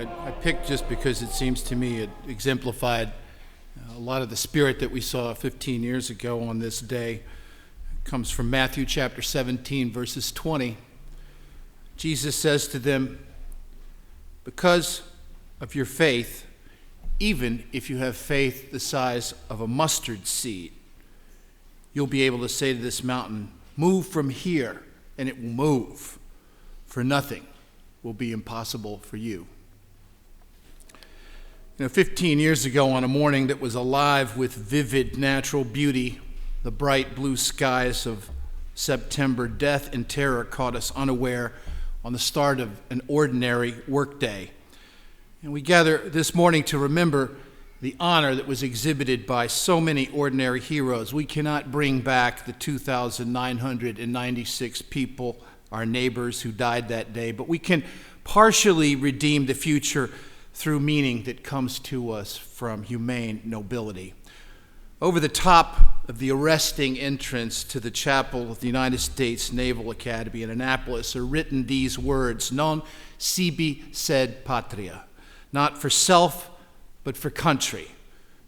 I picked just because it seems to me it exemplified a lot of the spirit that we saw 15 years ago on this day. It comes from Matthew chapter 17, verses 20. Jesus says to them, "Because of your faith, even if you have faith the size of a mustard seed, you'll be able to say to this mountain, 'Move from here,' and it will move. For nothing will be impossible for you." 15 years ago, on a morning that was alive with vivid natural beauty, the bright blue skies of September, death and terror caught us unaware on the start of an ordinary workday. And we gather this morning to remember the honor that was exhibited by so many ordinary heroes. We cannot bring back the 2,996 people, our neighbors who died that day, but we can partially redeem the future through meaning that comes to us from humane nobility. Over the top of the arresting entrance to the chapel of the United States Naval Academy in Annapolis are written these words, "Non sibi sed patria," not for self, but for country.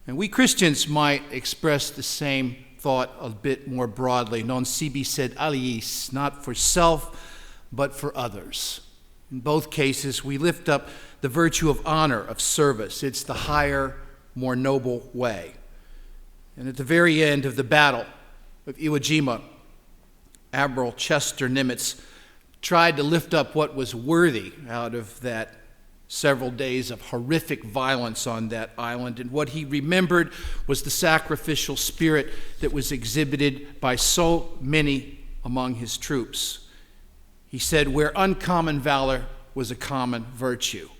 And we Christians might express the same thought a bit more broadly, "Non sibi sed aliis," not for self, but for others. In both cases, we lift up the virtue of honor, of service. It's the higher, more noble way. And at the very end of the Battle of Iwo Jima, Admiral Chester Nimitz tried to lift up what was worthy out of that several days of horrific violence on that island. And what he remembered was the sacrificial spirit that was exhibited by so many among his troops. He said, "Where uncommon valor was a common virtue."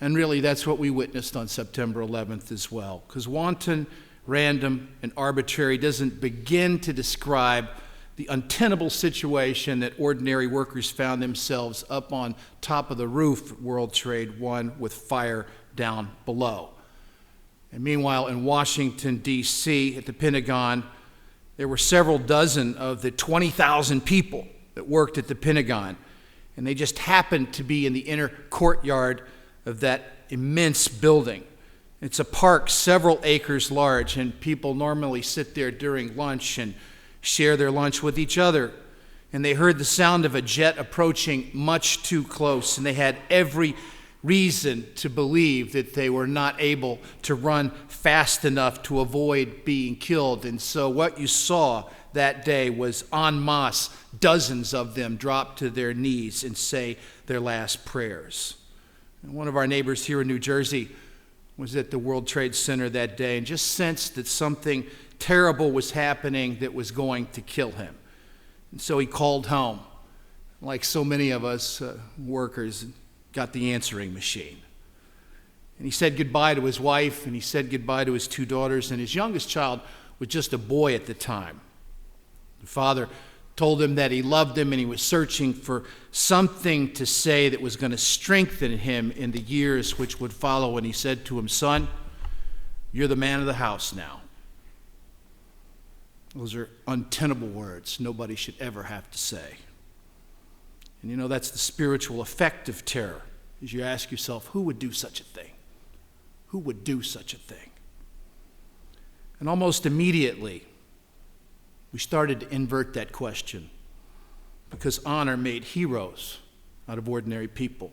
And really, that's what we witnessed on September 11th as well. Because wanton, random, and arbitrary doesn't begin to describe the untenable situation that ordinary workers found themselves up on top of the roof at World Trade One with fire down below. And meanwhile, in Washington, D.C., at the Pentagon, there were several dozen of the 20,000 people that worked at the Pentagon, and they just happened to be in the inner courtyard of that immense building. It's a park several acres large, and people normally sit there during lunch and share their lunch with each other. And they heard the sound of a jet approaching much too close, and they had every reason to believe that they were not able to run fast enough to avoid being killed. And so what you saw that day was en masse, dozens of them drop to their knees and say their last prayers. And one of our neighbors here in New Jersey was at the World Trade Center that day and just sensed that something terrible was happening that was going to kill him. And so he called home. Like so many of us workers, got the answering machine. And he said goodbye to his wife, and he said goodbye to his two daughters, and his youngest child was just a boy at the time. The father told him that he loved him and he was searching for something to say that was going to strengthen him in the years which would follow. And he said to him, "Son, you're the man of the house now." Those are untenable words nobody should ever have to say. And that's the spiritual effect of terror, is you ask yourself, who would do such a thing? Who would do such a thing? And almost immediately, we started to invert that question, because honor made heroes out of ordinary people.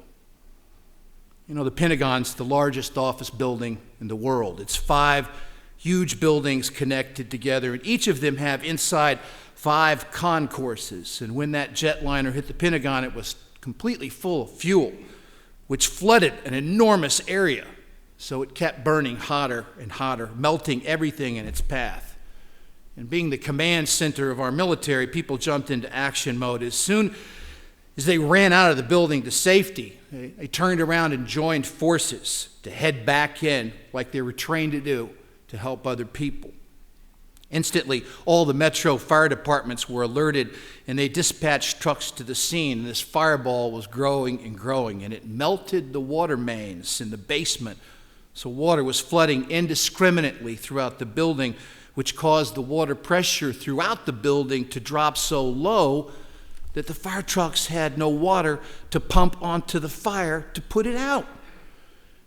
The Pentagon's the largest office building in the world. It's 5 huge buildings connected together, and each of them have inside 5 concourses. And when that jetliner hit the Pentagon, it was completely full of fuel, which flooded an enormous area. So it kept burning hotter and hotter, melting everything in its path. And being the command center of our military, people jumped into action mode. As soon as they ran out of the building to safety, they turned around and joined forces to head back in like they were trained to do to help other people. Instantly, all the metro fire departments were alerted, and they dispatched trucks to the scene. And this fireball was growing and growing, and it melted the water mains in the basement. So water was flooding indiscriminately throughout the building, which caused the water pressure throughout the building to drop so low that the fire trucks had no water to pump onto the fire to put it out.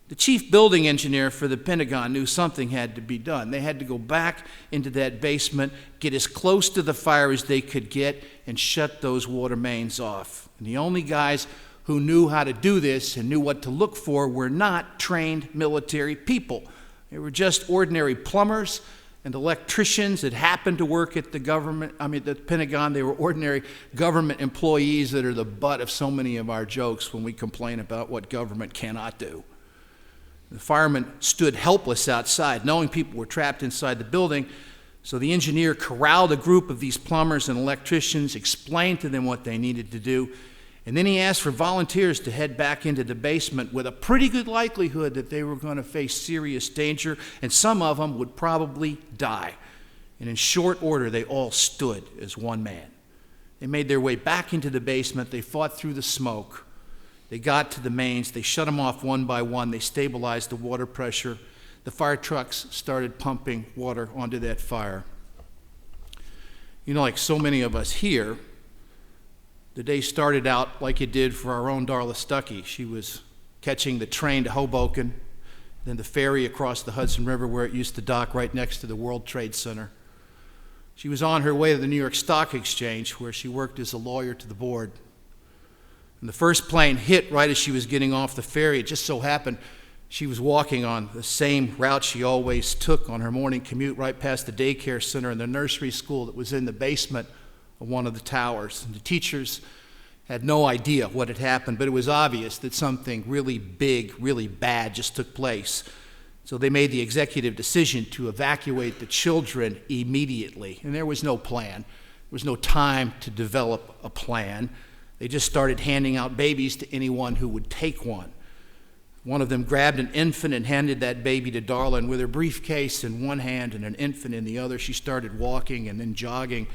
The chief building engineer for the Pentagon knew something had to be done. They had to go back into that basement, get as close to the fire as they could get, and shut those water mains off. And the only guys who knew how to do this and knew what to look for were not trained military people. They were just ordinary plumbers and electricians that happened to work at the Pentagon. They were ordinary government employees that are the butt of so many of our jokes when we complain about what government cannot do. The firemen stood helpless outside, knowing people were trapped inside the building. So the engineer corralled a group of these plumbers and electricians, explained to them what they needed to do, and then he asked for volunteers to head back into the basement with a pretty good likelihood that they were going to face serious danger, and some of them would probably die. And in short order, they all stood as one man. They made their way back into the basement. They fought through the smoke. They got to the mains. They shut them off one by one. They stabilized the water pressure. The fire trucks started pumping water onto that fire. You know, like so many of us here, the day started out like it did for our own Darla Stuckey. She was catching the train to Hoboken, then the ferry across the Hudson River where it used to dock right next to the World Trade Center. She was on her way to the New York Stock Exchange where she worked as a lawyer to the board. And the first plane hit right as she was getting off the ferry. It just so happened she was walking on the same route she always took on her morning commute, right past the daycare center and the nursery school that was in the basement of one of the towers. And the teachers had no idea what had happened, but it was obvious that something really big, really bad just took place. So they made the executive decision to evacuate the children immediately. And there was no plan. There was no time to develop a plan. They just started handing out babies to anyone who would take one. One of them grabbed an infant and handed that baby to Darla, and with her briefcase in one hand and an infant in the other, she started walking and then jogging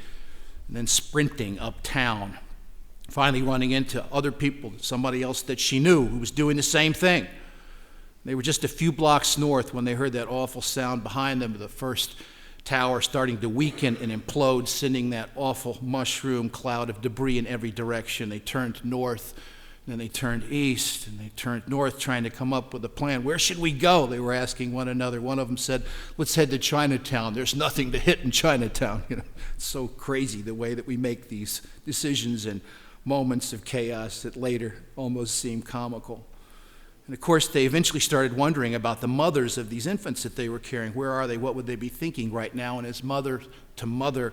and then sprinting uptown, finally running into other people, somebody else that she knew who was doing the same thing. They were just a few blocks north when they heard that awful sound behind them, the first tower starting to weaken and implode, sending that awful mushroom cloud of debris in every direction. They turned north, and then they turned east, and they turned north, trying to come up with a plan. Where should we go? They were asking one another. One of them said, let's head to Chinatown. There's nothing to hit in Chinatown. You know, it's so crazy the way that we make these decisions in moments of chaos that later almost seem comical. And of course, they eventually started wondering about the mothers of these infants that they were carrying. Where are they? What would they be thinking right now? And as mother to mother,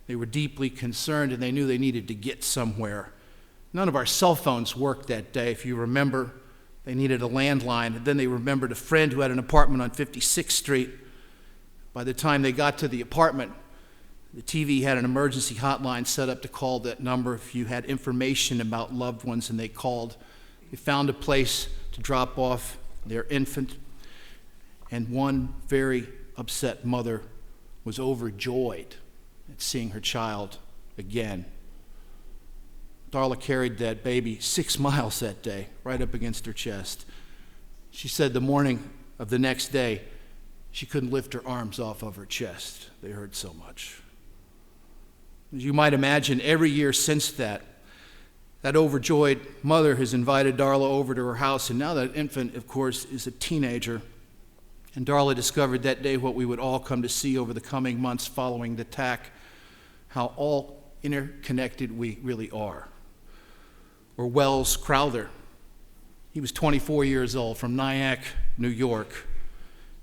they were deeply concerned, and they knew they needed to get somewhere. None of our cell phones worked that day. If you remember, they needed a landline. And then they remembered a friend who had an apartment on 56th Street. By the time they got to the apartment, the TV had an emergency hotline set up to call that number if you had information about loved ones, and they called. They found a place to drop off their infant, and one very upset mother was overjoyed at seeing her child again. Darla carried that baby 6 miles that day, right up against her chest. She said the morning of the next day, she couldn't lift her arms off of her chest. They hurt so much. As you might imagine, every year since that overjoyed mother has invited Darla over to her house, and now that infant, of course, is a teenager. And Darla discovered that day what we would all come to see over the coming months following the attack, how all interconnected we really are. Or Wells Crowther. He was 24 years old, from Nyack, New York.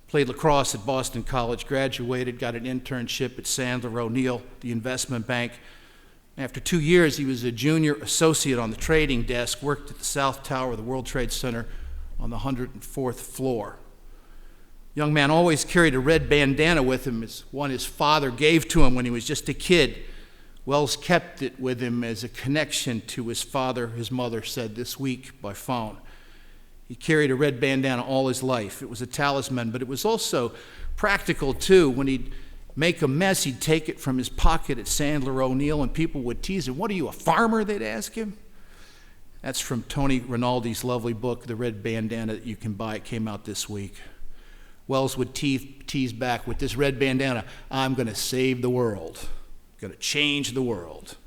Played lacrosse at Boston College, graduated, got an internship at Sandler O'Neill, the investment bank. After 2 years, he was a junior associate on the trading desk, worked at the South Tower of the World Trade Center on the 104th floor. Young man always carried a red bandana with him, as one his father gave to him when he was just a kid. Wells kept it with him as a connection to his father, his mother said this week by phone. He carried a red bandana all his life. It was a talisman, but it was also practical too. When he'd make a mess, he'd take it from his pocket at Sandler O'Neill, and people would tease him, "What are you, a farmer?" they'd ask him. That's from Tony Rinaldi's lovely book, The Red Bandana, that you can buy. It came out this week. Wells would tease back, "With this red bandana, I'm going to save the world. I'm going to change the world."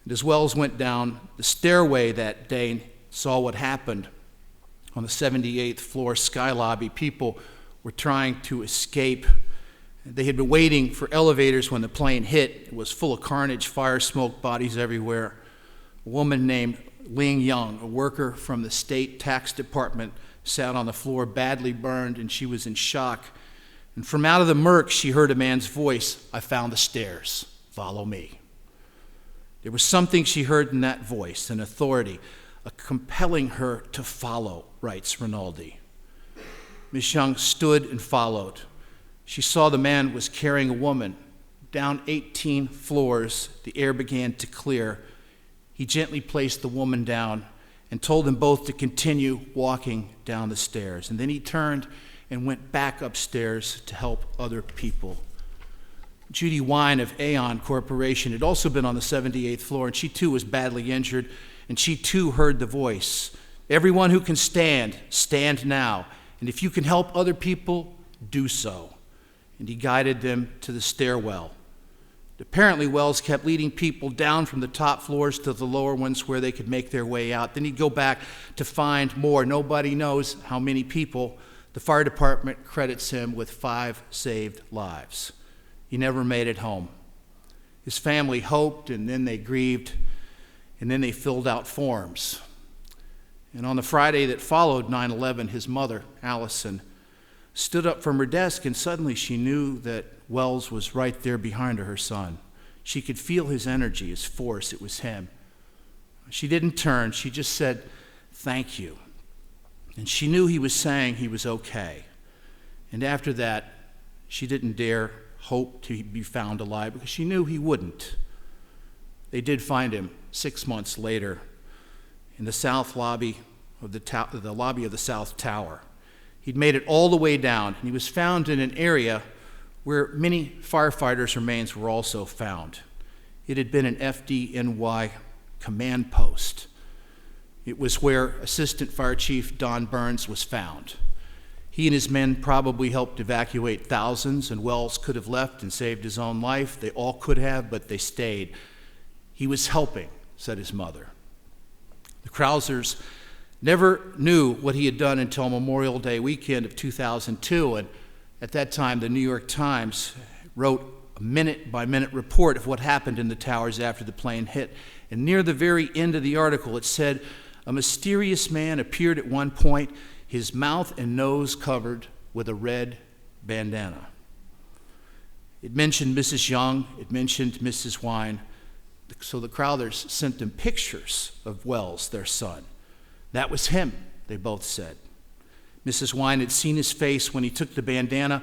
And as Wells went down the stairway that day and saw what happened on the 78th floor sky lobby. People were trying to escape. They had been waiting for elevators when the plane hit. It was full of carnage, fire, smoke, bodies everywhere. A woman named Ling Young, a worker from the state tax department, sat on the floor, badly burned, and she was in shock. And from out of the murk, she heard a man's voice, "I found the stairs. Follow me." There was something she heard in that voice, an authority, compelling her to follow, writes Rinaldi. Miss Young stood and followed. She saw the man was carrying a woman. Down 18 floors, the air began to clear. He gently placed the woman down and told them both to continue walking down the stairs. And then he turned and went back upstairs to help other people. Judy Wine of Aon Corporation had also been on the 78th floor, and she too was badly injured, and she too heard the voice. "Everyone who can stand, stand now. And if you can help other people, do so." And he guided them to the stairwell. Apparently, Wells kept leading people down from the top floors to the lower ones where they could make their way out. Then he'd go back to find more. Nobody knows how many people. The fire department credits him with 5 saved lives. He never made it home. His family hoped, and then they grieved, and then they filled out forms. And on the Friday that followed 9/11, his mother, Allison, stood up from her desk, and suddenly she knew that Wells was right there behind her son. She could feel his energy, his force. It was him. She didn't turn. She just said, "Thank you." And she knew he was saying he was okay. And after that, she didn't dare hope to be found alive because she knew he wouldn't. They did find him 6 months later in the south lobby of the lobby of the South Tower. He'd made it all the way down, and he was found in an area where many firefighters' remains were also found. It had been an FDNY command post. It was where Assistant Fire Chief Don Burns was found. He and his men probably helped evacuate thousands, and Wells could have left and saved his own life. They all could have, but they stayed. He was helping, said his mother. The Krausers never knew what he had done until Memorial Day weekend of 2002, and at that time, the New York Times wrote a minute-by-minute report of what happened in the towers after the plane hit. And near the very end of the article, it said, "A mysterious man appeared at one point, his mouth and nose covered with a red bandana." It mentioned Mrs. Young. It mentioned Mrs. Wine. So the Crowthers sent them pictures of Wells, their son. That was him, they both said. Mrs. Wine had seen his face when he took the bandana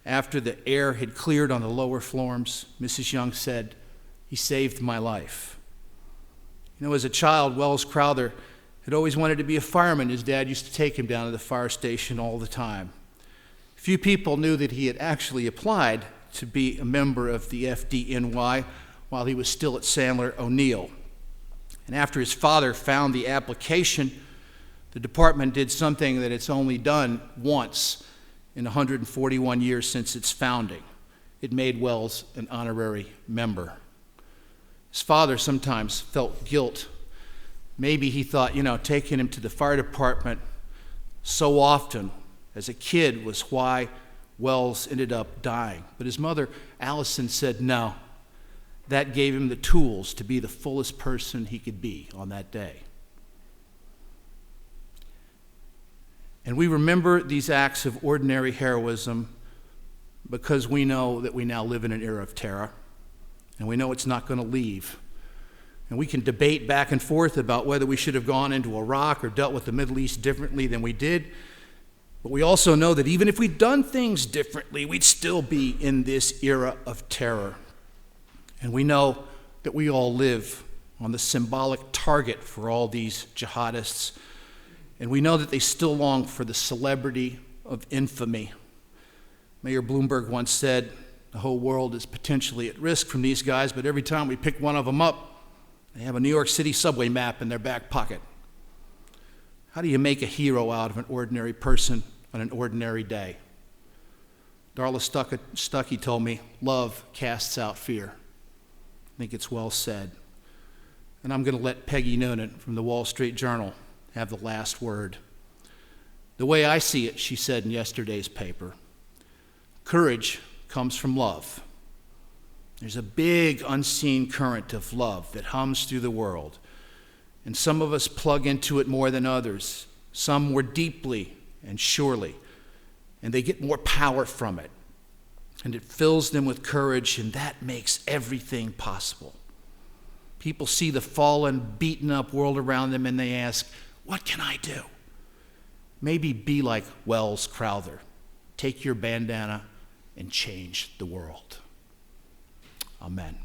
after the air had cleared on the lower floors. Mrs. Young said, "He saved my life." You know, as a child, Wells Crowther had always wanted to be a fireman. His dad used to take him down to the fire station all the time. Few people knew that he had actually applied to be a member of the FDNY while he was still at Sandler O'Neill. And after his father found the application, the department did something that it's only done once in 141 years since its founding. It made Wells an honorary member. His father sometimes felt guilt. Maybe he thought, taking him to the fire department so often as a kid was why Wells ended up dying. But his mother, Allison, said no. That gave him the tools to be the fullest person he could be on that day. And we remember these acts of ordinary heroism because we know that we now live in an era of terror, and we know it's not going to leave. And we can debate back and forth about whether we should have gone into Iraq or dealt with the Middle East differently than we did. But we also know that even if we'd done things differently, we'd still be in this era of terror. And we know that we all live on the symbolic target for all these jihadists. And we know that they still long for the celebrity of infamy. Mayor Bloomberg once said, "The whole world is potentially at risk from these guys, but every time we pick one of them up, they have a New York City subway map in their back pocket." How do you make a hero out of an ordinary person on an ordinary day? Darla Stuckey told me, "Love casts out fear." I think it's well said. And I'm going to let Peggy Noonan from the Wall Street Journal have the last word. The way I see it, she said in yesterday's paper, courage comes from love. There's a big unseen current of love that hums through the world. And some of us plug into it more than others, some more deeply and surely. And they get more power from it. And it fills them with courage, and that makes everything possible. People see the fallen, beaten up world around them, and they ask, what can I do? Maybe be like Wells Crowther. Take your bandana and change the world. Amen.